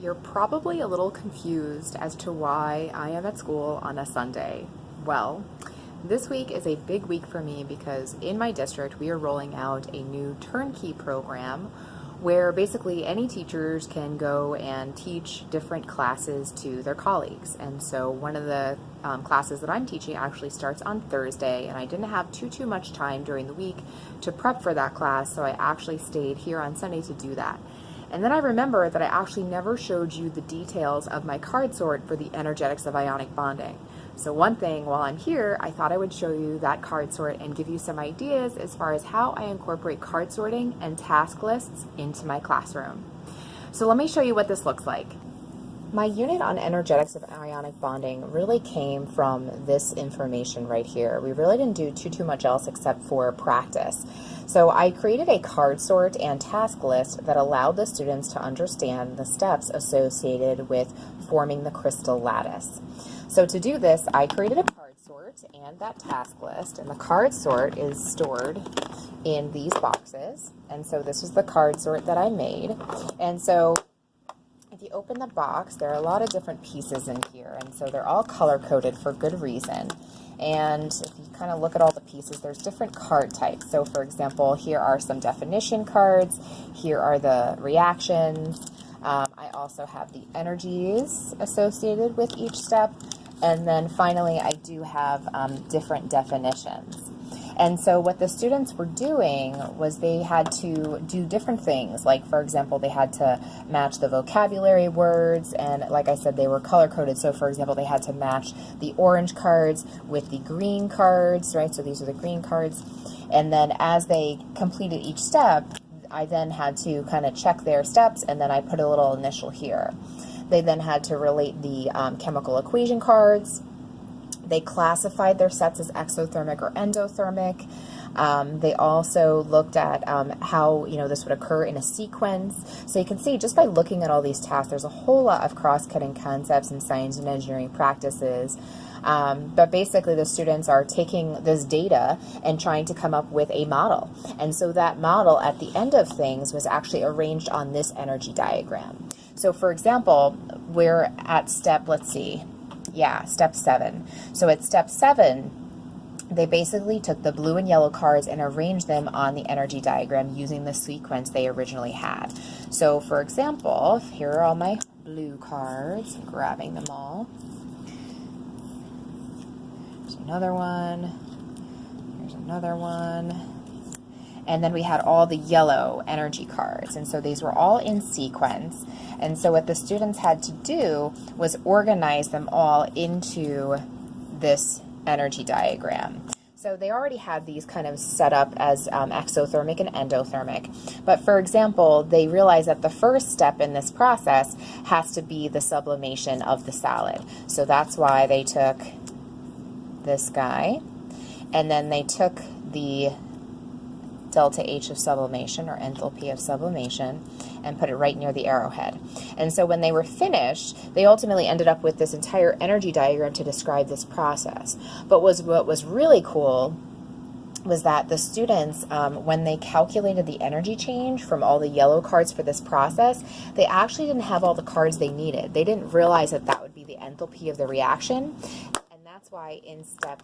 You're probably a little confused as to why I am at school on a Sunday. Well, this week is a big week for me because in my district we are rolling out a new turnkey program where basically any teachers can go and teach different classes to their colleagues. And so one of the classes that I'm teaching actually starts on Thursday, and I didn't have too much time during the week to prep for that class, so I actually stayed here on Sunday to do that. And then I remember that I actually never showed you the details of my card sort for the energetics of ionic bonding. So one thing, while I'm here, I thought I would show you that card sort and give you some ideas as far as how I incorporate card sorting and task lists into my classroom. So let me show you what this looks like. My unit on energetics of ionic bonding really came from this information right here. We really didn't do too much else except for practice. So I created a card sort and task list that allowed the students to understand the steps associated with forming the crystal lattice. So to do this, I created a card sort and that task list, and the card sort is stored in these boxes. And so this was the card sort that I made. And so if you open the box, there are a lot of different pieces in here, and so they're all color-coded for good reason. And if you kind of look at all the pieces, there's different card types. So for example, here are some definition cards, here are the reactions, I also have the energies associated with each step, and then finally I do have different definitions. And so what the students were doing was they had to do different things. Like, for example, they had to match the vocabulary words, and like I said, they were color-coded. So, for example, they had to match the orange cards with the green cards, right? So these are the green cards. And then as they completed each step, I then had to kind of check their steps, and then I put a little initial here. They then had to relate the chemical equation cards. They classified their sets as exothermic or endothermic. They also looked at how this would occur in a sequence. So you can see just by looking at all these tasks, there's a whole lot of cross-cutting concepts in science and engineering practices. But basically the students are taking this data and trying to come up with a model. And so that model at the end of things was actually arranged on this energy diagram. So for example, we're at step, step 7. So at step 7, they basically took the blue and yellow cards and arranged them on the energy diagram using the sequence they originally had. So for example, here are all my blue cards, grabbing them all. There's another one. Here's another one. And then we had all the yellow energy cards. And so these were all in sequence. And so what the students had to do was organize them all into this energy diagram. So they already had these kind of set up as exothermic and endothermic. But for example, they realized that the first step in this process has to be the sublimation of the solid. So that's why they took this guy, and then they took the delta H of sublimation, or enthalpy of sublimation, and put it right near the arrowhead. And so when they were finished, they ultimately ended up with this entire energy diagram to describe this process. But what was really cool was that the students, when they calculated the energy change from all the yellow cards for this process, they actually didn't have all the cards they needed. They didn't realize that that would be the enthalpy of the reaction, and that's why in step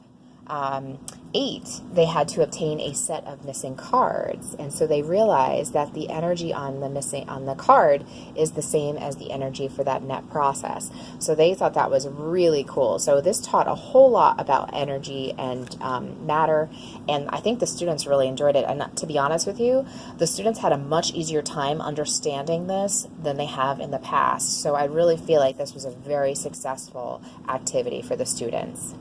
8, they had to obtain a set of missing cards, and so they realized that the energy on the card is the same as the energy for that net process. So they thought that was really cool. So this taught a whole lot about energy and matter, and I think the students really enjoyed it. And to be honest with you, the students had a much easier time understanding this than they have in the past. So I really feel like this was a very successful activity for the students.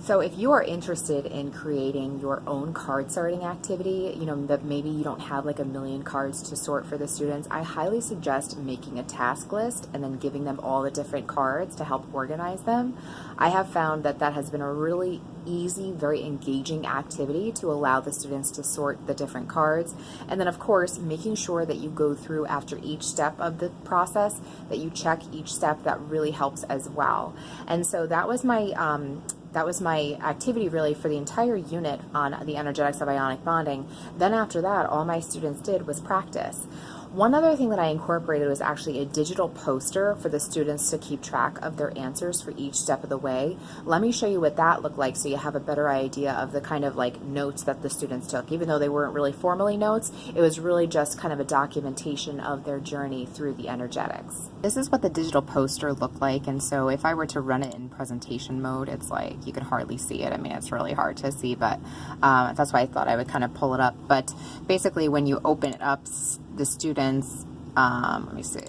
So if you are interested in creating your own card sorting activity, that maybe you don't have like a million cards to sort for the students, I highly suggest making a task list and then giving them all the different cards to help organize them. I have found that that has been a really easy, very engaging activity to allow the students to sort the different cards. And then of course, making sure that you go through after each step of the process, that you check each step, that really helps as well. And so that was my activity really for the entire unit on the energetics of ionic bonding. Then after that, all my students did was practice. One other thing that I incorporated was actually a digital poster for the students to keep track of their answers for each step of the way. Let me show you what that looked like so you have a better idea of the kind of like notes that the students took. Even though they weren't really formally notes, it was really just kind of a documentation of their journey through the energetics. This is what the digital poster looked like, and so if I were to run it in presentation mode, it's like you could hardly see it. I mean, it's really hard to see, but that's why I thought I would kind of pull it up. But basically, when you open it up, the students, let me see,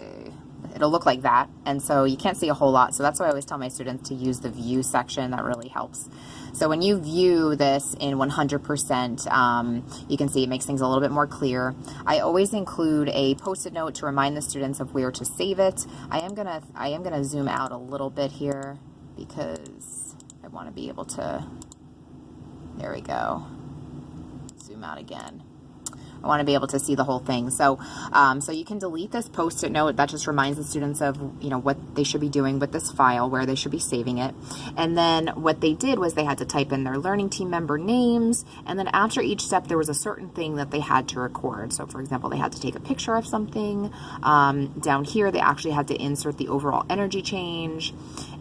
it'll look like that, and so you can't see a whole lot, so that's why I always tell my students to use the view section. That really helps. So when you view this in 100%, you can see it makes things a little bit more clear. I always include a post-it note to remind the students of where to save it. I am gonna zoom out a little bit here because I want to be able to, there we go, zoom out again. I want to be able to see the whole thing. So, so you can delete this post-it note. That just reminds the students of, you know, what they should be doing with this file, where they should be saving it. And then what they did was they had to type in their learning team member names. And then after each step, there was a certain thing that they had to record. So for example, they had to take a picture of something. Down here, they actually had to insert the overall energy change.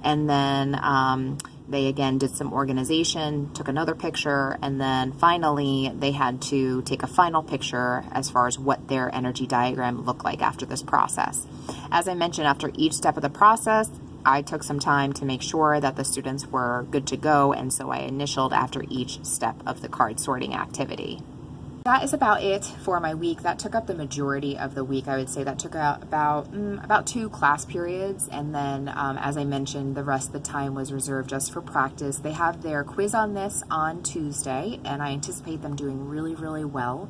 And then, they again did some organization, took another picture, and then finally they had to take a final picture as far as what their energy diagram looked like after this process. As I mentioned, after each step of the process, I took some time to make sure that the students were good to go, and so I initialed after each step of the card sorting activity. That is about it for my week. That took up the majority of the week. I would say that took out about 2 class periods, and then as I mentioned, the rest of the time was reserved just for practice. They have their quiz on this on Tuesday, and I anticipate them doing really, really well.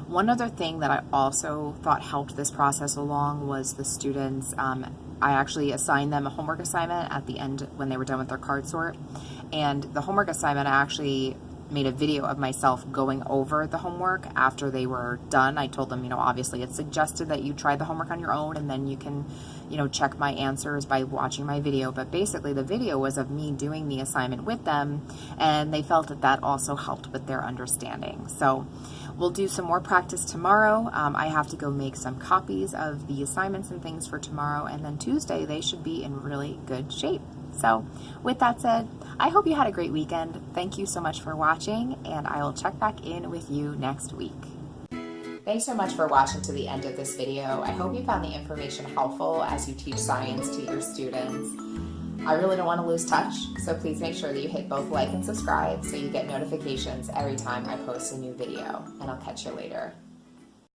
One other thing that I also thought helped this process along was the students. I actually assigned them a homework assignment at the end when they were done with their card sort, and the homework assignment I actually made a video of myself going over the homework after they were done. I told them, you know, obviously it's suggested that you try the homework on your own, and then you can, you know, check my answers by watching my video. But basically the video was of me doing the assignment with them, and they felt that that also helped with their understanding. So we'll do some more practice tomorrow. I have to go make some copies of the assignments and things for tomorrow, and then Tuesday they should be in really good shape. So with that said, I hope you had a great weekend. Thank you so much for watching, and I will check back in with you next week. Thanks so much for watching to the end of this video. I hope you found the information helpful as you teach science to your students. I really don't want to lose touch, so please make sure that you hit both like and subscribe so you get notifications every time I post a new video, and I'll catch you later.